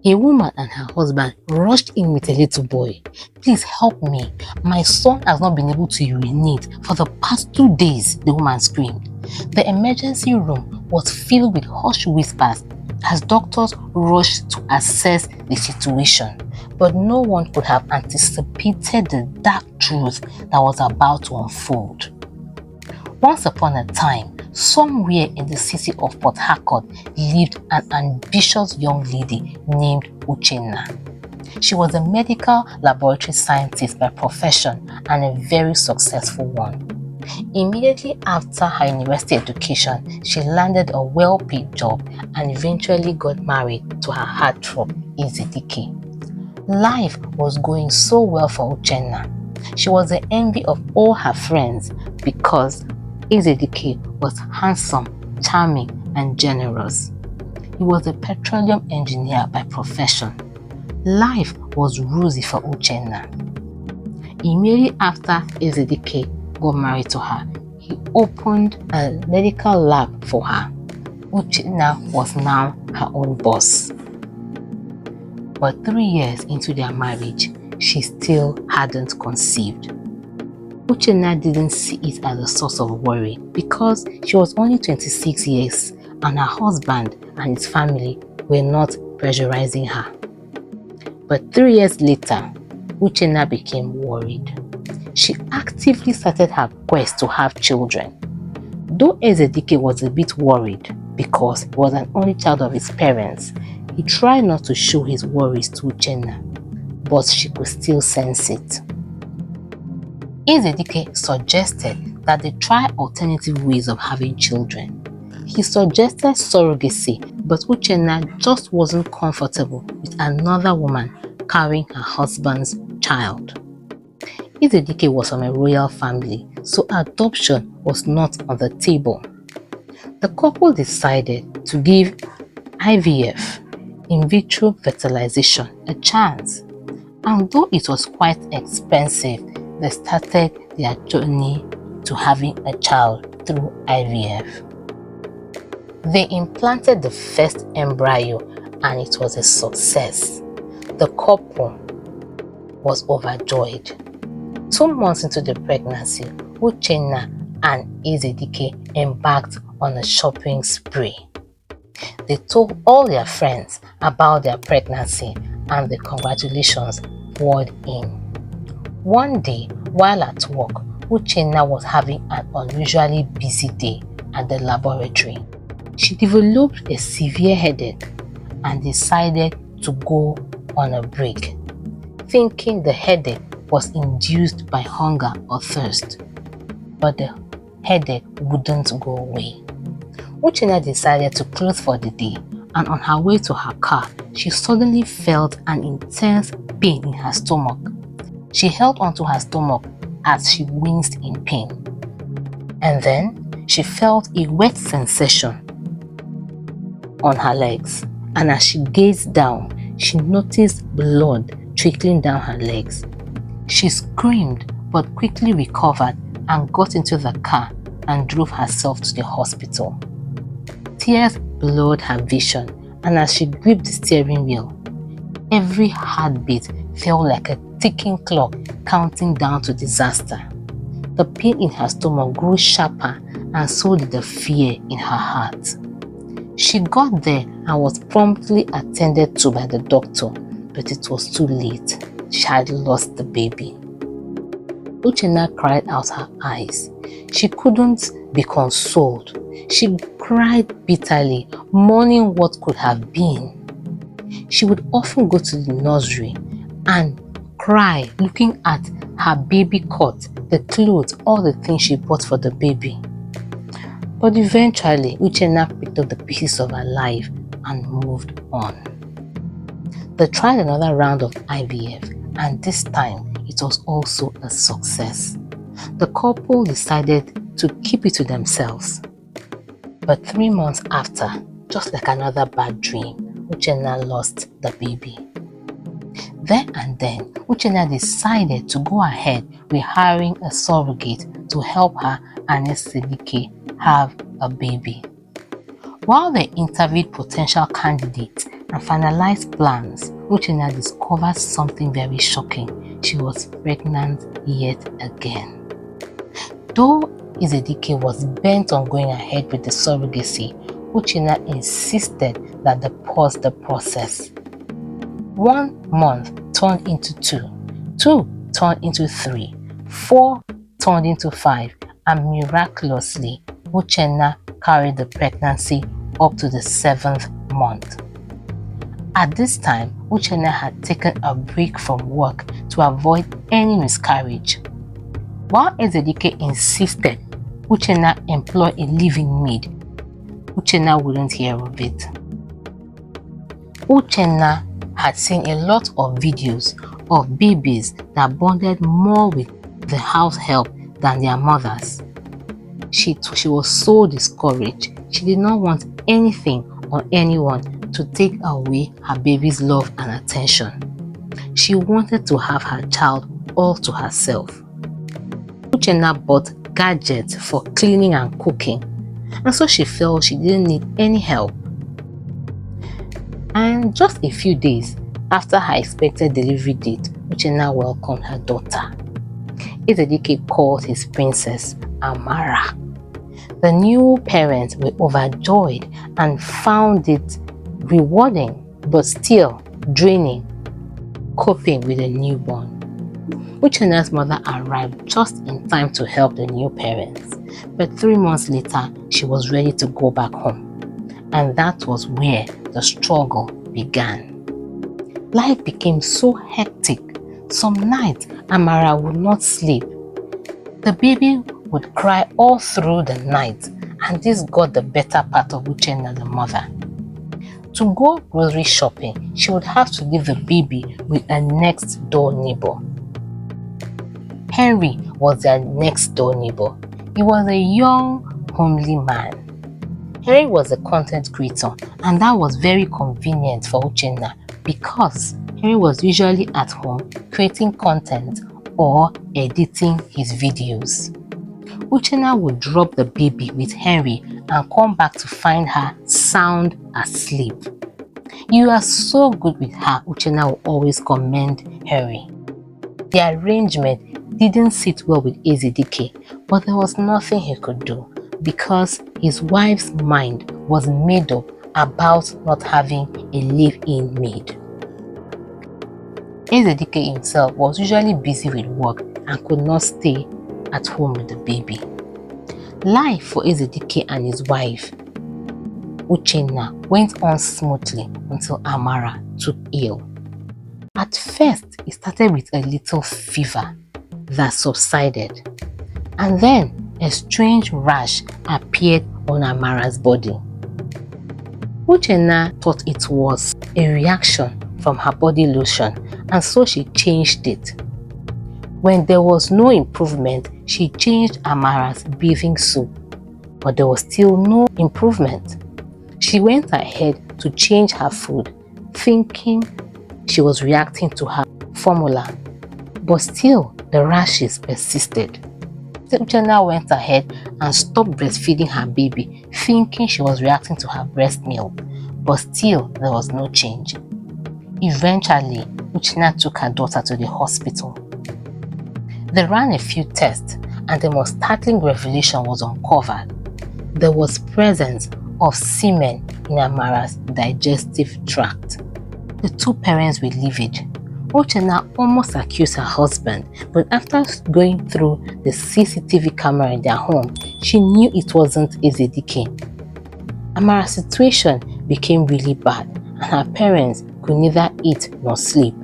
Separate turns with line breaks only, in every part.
A woman and her husband rushed in with a little boy. "Please help me. My son has not been able to urinate for the past 2 days," the woman screamed. The emergency room was filled with hushed whispers as doctors rushed to assess the situation. But no one could have anticipated the dark truth that was about to unfold. Once upon a time, somewhere in the city of Port Harcourt lived an ambitious young lady named Uchenna. She was a medical laboratory scientist by profession and a very successful one. Immediately after her university education, she landed a well-paid job and eventually got married to her heartthrob, Ezedike. Life was going so well for Uchenna. She was the envy of all her friends because Ezedike was handsome, charming, and generous. He was a petroleum engineer by profession. Life was rosy for Uchenna. Immediately after Ezedike got married to her, he opened a medical lab for her. Uchenna was now her own boss. But 3 years into their marriage, she still hadn't conceived. Uchenna didn't see it as a source of worry because she was only 26 years and her husband and his family were not pressurizing her. But 3 years later, Uchenna became worried. She actively started her quest to have children. Though Ezedike was a bit worried because he was an only child of his parents, he tried not to show his worries to Uchenna, but she could still sense it. Ezedike suggested that they try alternative ways of having children. He suggested surrogacy, but Uchenna just wasn't comfortable with another woman carrying her husband's child. Ezedike was from a royal family, so adoption was not on the table. The couple decided to give IVF, in vitro fertilization, a chance. And though it was quite expensive, they started their journey to having a child through IVF. They implanted the first embryo and it was a success. The couple was overjoyed. 2 months into the pregnancy, Uchenna and Ezedike embarked on a shopping spree. They told all their friends about their pregnancy and the congratulations poured in. One day, while at work, Uchenna was having an unusually busy day at the laboratory. She developed a severe headache and decided to go on a break, thinking the headache was induced by hunger or thirst. But the headache wouldn't go away. Uchenna decided to close for the day, and on her way to her car, she suddenly felt an intense pain in her stomach. She held onto her stomach as she winced in pain. And then she felt a wet sensation on her legs, and as she gazed down, she noticed blood trickling down her legs. She screamed but quickly recovered and got into the car and drove herself to the hospital. Tears blurred her vision, and as she gripped the steering wheel, every heartbeat felt like a ticking clock counting down to disaster. The pain in her stomach grew sharper, and so did the fear in her heart. She got there and was promptly attended to by the doctor, but it was too late. She had lost the baby. Uchenna cried out her eyes. She couldn't be consoled. She cried bitterly, mourning what could have been. She would often go to the nursery and cry, looking at her baby cot, the clothes, all the things she bought for the baby. But eventually, Uchenna picked up the pieces of her life and moved on. They tried another round of IVF, and this time it was also a success. The couple decided to keep it to themselves. But 3 months after, just like another bad dream, Uchenna lost the baby. There and then, Uchenna decided to go ahead with hiring a surrogate to help her and Ezedike have a baby. While they interviewed potential candidates, and finalized plans, Uchenna discovered something very shocking. She was pregnant yet again. Though Ezedike was bent on going ahead with the surrogacy, Uchenna insisted that they pause the process. 1 month turned into 2, 2 turned into 3, 4 turned into 5, and miraculously, Uchenna carried the pregnancy up to the 7th month. At this time, Uchenna had taken a break from work to avoid any miscarriage. While Ezedike insisted Uchenna employ a living maid, Uchenna wouldn't hear of it. Uchenna had seen a lot of videos of babies that bonded more with the house help than their mothers. She was so discouraged. She did not want anything or anyone to take away her baby's love and attention. She wanted to have her child all to herself. Uchenna bought gadgets for cleaning and cooking, and so she felt she didn't need any help. And just a few days after her expected delivery date, Uchenna welcomed her daughter. Ezedike called his princess Amara. The new parents were overjoyed and found it rewarding but still draining coping with a newborn. Uchenna's mother arrived just in time to help the new parents, but 3 months later she was ready to go back home, and that was where the struggle began. Life became so hectic. Some nights Amara would not sleep. The baby would cry all through the night, and this got the better part of Uchenna the mother. To go grocery shopping, she would have to leave the baby with a next door neighbor. Henry was their next door neighbor. He was a young, homely man. Henry was a content creator, and that was very convenient for Uchenna because Henry was usually at home creating content or editing his videos. Uchenna would drop the baby with Henry and come back to find her sound asleep. "You are so good with her," Uchenna would always commend Henry. The arrangement didn't sit well with Ezedike, but there was nothing he could do because his wife's mind was made up about not having a live-in maid. Ezedike himself was usually busy with work and could not stay at home with the baby. Life for Ezedike and his wife, Uchenna, went on smoothly until Amara took ill. At first, it started with a little fever that subsided, and then a strange rash appeared on Amara's body. Uchenna thought it was a reaction from her body lotion, and so she changed it. When there was no improvement, she changed Amara's bathing soap, but there was still no improvement. She went ahead to change her food, thinking she was reacting to her formula, but still the rashes persisted. Uchenna went ahead and stopped breastfeeding her baby, thinking she was reacting to her breast milk, but still there was no change. Eventually, Uchenna took her daughter to the hospital. They ran a few tests, and the most startling revelation was uncovered. There was presence of semen in Amara's digestive tract. The two parents were livid. Uchenna almost accused her husband, but after going through the CCTV camera in their home, she knew it wasn't Ezedike. Amara's situation became really bad, and her parents could neither eat nor sleep.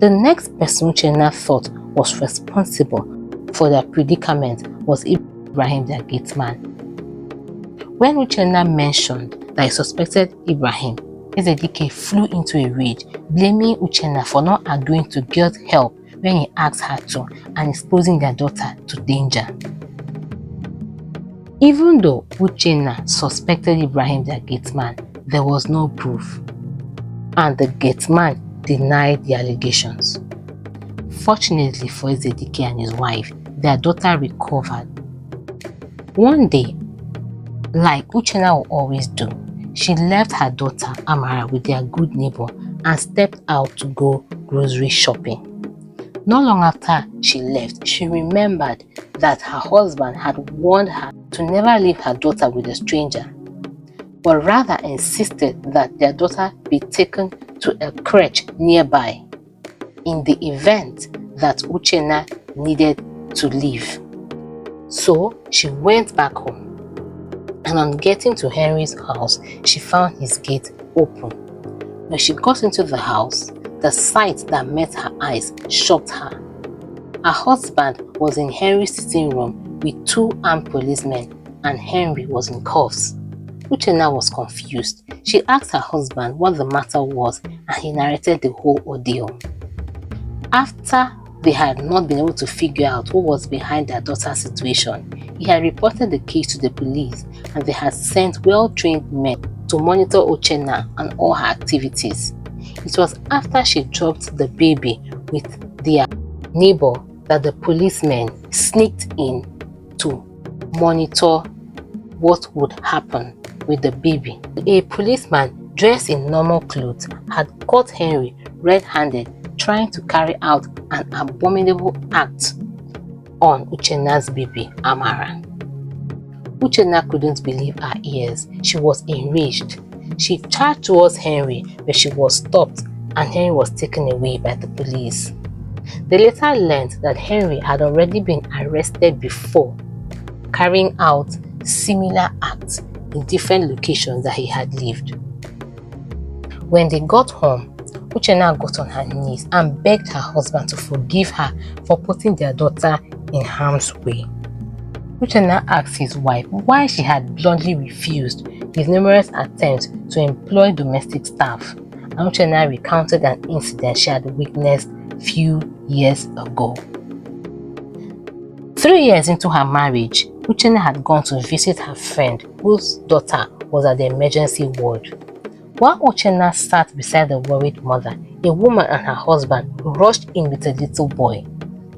The next person Uchenna thought was responsible for their predicament was Ibrahim, their gate man. When Uchenna mentioned that he suspected Ibrahim, Ezedike flew into a rage, blaming Uchenna for not agreeing to get help when he asked her to and exposing their daughter to danger. Even though Uchenna suspected Ibrahim, their gate man, there was no proof, and the gate man denied the allegations. Fortunately for Ezedike and his wife, their daughter recovered. One day, like Uchenna will always do, she left her daughter Amara with their good neighbor and stepped out to go grocery shopping. Not long after she left, she remembered that her husband had warned her to never leave her daughter with a stranger, but rather insisted that their daughter be taken to a crèche nearby in the event that Uchenna needed to leave. So she went back home, and on getting to Henry's house, she found his gate open. When she got into the house, the sight that met her eyes shocked her. Her husband was in Henry's sitting room with 2 armed policemen, and Henry was in cuffs. Uchenna was confused. She asked her husband what the matter was, and he narrated the whole ordeal. After they had not been able to figure out what was behind their daughter's situation, he had reported the case to the police, and they had sent well-trained men to monitor Uchenna and all her activities. It was after she dropped the baby with their neighbor that the policemen sneaked in to monitor what would happen with the baby. A policeman dressed in normal clothes had caught Henry red-handed trying to carry out an abominable act on Uchenna's baby, Amara. Uchenna couldn't believe her ears. She was enraged. She charged towards Henry, but she was stopped, and Henry was taken away by the police. They later learned that Henry had already been arrested before, carrying out similar acts in different locations that he had lived. When they got home, Uchenna got on her knees and begged her husband to forgive her for putting their daughter in harm's way. Uchenna asked his wife why she had bluntly refused his numerous attempts to employ domestic staff, and Uchenna recounted an incident she had witnessed few years ago. 3 years into her marriage, Uchenna had gone to visit her friend whose daughter was at the emergency ward. While Uchenna sat beside the worried mother, a woman and her husband rushed in with a little boy.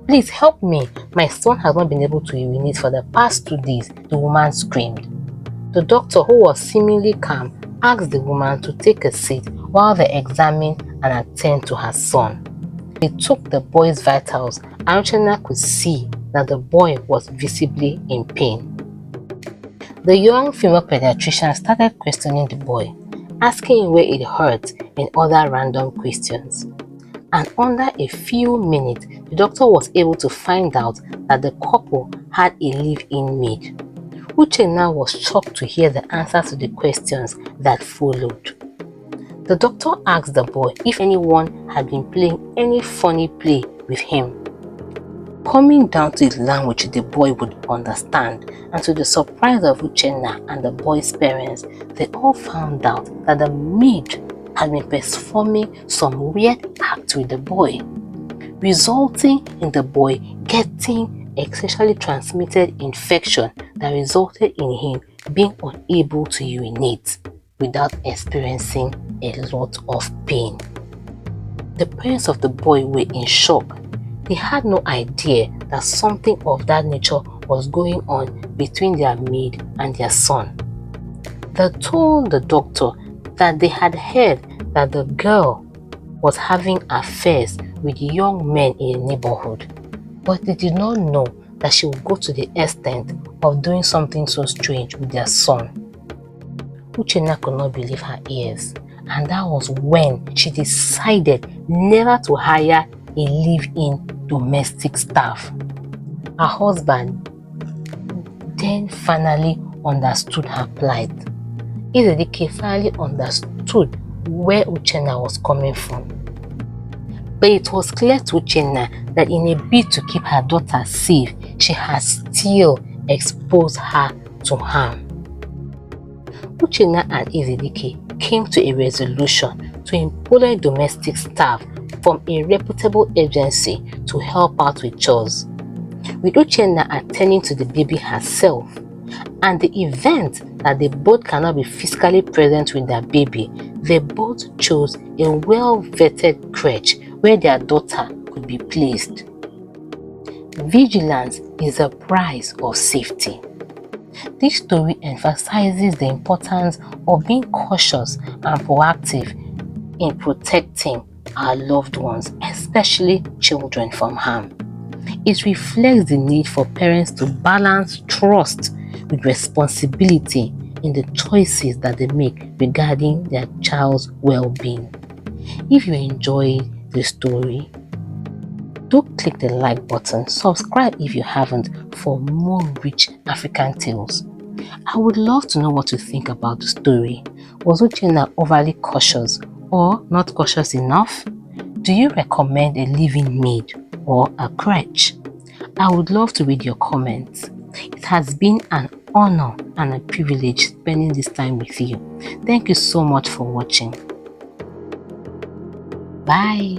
"Please help me, my son has not been able to urinate for the past 2 days," the woman screamed. The doctor, who was seemingly calm, asked the woman to take a seat while they examined and attended to her son. They took the boy's vitals, and Uchenna could see that the boy was visibly in pain. The young female pediatrician started questioning the boy, asking him where it hurt and other random questions. And under a few minutes, the doctor was able to find out that the couple had a live-in maid. Uchenna was shocked to hear the answers to the questions that followed. The doctor asked the boy if anyone had been playing any funny play with him. Coming down to his language the boy would understand, and to the surprise of Uchenna and the boy's parents, they all found out that the maid had been performing some weird act with the boy, resulting in the boy getting a sexually transmitted infection that resulted in him being unable to urinate without experiencing a lot of pain. The parents of the boy were in shock. They had no idea that something of that nature was going on between their maid and their son. They told the doctor that they had heard that the girl was having affairs with young men in the neighborhood, but they did not know that she would go to the extent of doing something so strange with their son. Uchenna could not believe her ears, and that was when she decided never to hire a live-in domestic staff. Her husband then finally understood her plight. Ezedike finally understood where Uchenna was coming from. But it was clear to Uchenna that in a bid to keep her daughter safe, she had still exposed her to harm. Uchenna and Ezedike came to a resolution to employ domestic staff from a reputable agency to help out with chores, with Uchenna attending to the baby herself. And the event that they both cannot be physically present with their baby, they both chose a well-vetted crèche where their daughter could be placed. Vigilance is the price of safety. This story emphasizes the importance of being cautious and proactive in protecting our loved ones, especially children, from harm. It reflects the need for parents to balance trust with responsibility in the choices that they make regarding their child's well-being. If you enjoyed the story, do click the like button, subscribe if you haven't for more rich African tales. I would love to know what you think about the story. Was Uchenna overly cautious or not cautious enough? Do you recommend a living maid or a crutch? I would love to read your comments. It has been an honor and a privilege spending this time with you. Thank you so much for watching. Bye.